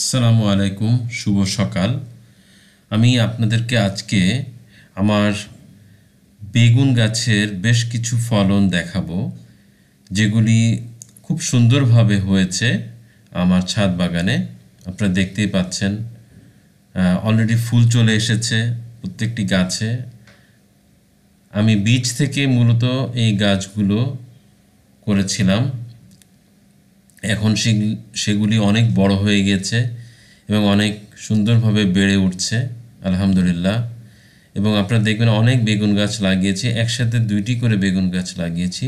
আসসালামু আলাইকুম, শুভ সকাল। আমি আপনাদেরকে আজকে আমার বেগুন গাছের বেশ কিছু ফলন দেখাবো, যেগুলি খুব সুন্দরভাবে হয়েছে আমার ছাদ বাগানে। আপনারা দেখতেই পাচ্ছেন, অলরেডি ফুল চলে এসেছে প্রত্যেকটি গাছে। আমি বীজ থেকে মূলত এই গাছগুলো করেছিলাম। এখন সেগুলি অনেক বড় হয়ে গেছে এবং অনেক সুন্দরভাবে বেড়ে উঠছে, আলহামদুলিল্লাহ। এবং আপনারা দেখবেন অনেক বেগুন গাছ লাগিয়েছি, একসাথে 2টি করে বেগুন গাছ লাগিয়েছি।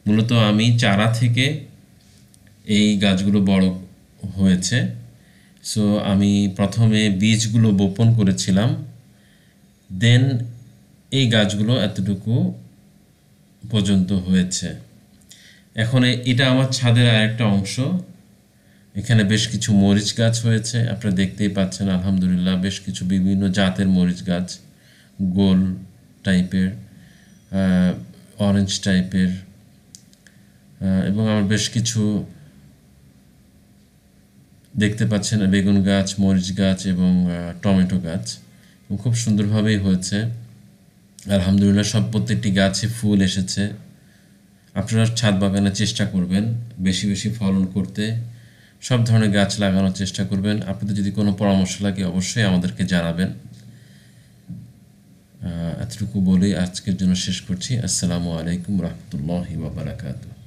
মূলত আমি চারা থেকে এই গাছগুলো বড় হয়েছে। সো আমি প্রথমে বীজগুলো বপন করেছিলাম, দেন এই গাছগুলো এতটুকু পর্যন্ত হয়েছে। এখন এটা আমার ছাদের আরেকটা অংশ। এখানে বেশ কিছু মরিচ গাছ হয়েছে, আপনারা দেখতেই পাচ্ছেন, আলহামদুলিল্লাহ। বেশ কিছু বিভিন্ন জাতের মরিচ গাছ, গোল টাইপের, অরেঞ্জ টাইপের, এবং আমার বেশ কিছু দেখতে পাচ্ছেন বেগুন গাছ, মরিচ গাছ এবং টমেটো গাছ, খুব সুন্দরভাবেই হয়েছে, আলহামদুলিল্লাহ। প্রত্যেকটি গাছে ফুল এসেছে। আপনারা ছাদ বাগানে চেষ্টা করবেন বেশি বেশি ফলন করতে, সব ধরনের গাছ লাগানোর চেষ্টা করবেন। আপনাদের যদি কোনো পরামর্শ লাগে অবশ্যই আমাদেরকে জানাবেন। এতটুকু বলেই আজকের জন্য শেষ করছি। আসসালামু আলাইকুম রহমতুল্লাহি ওয়া বারাকাতুহু।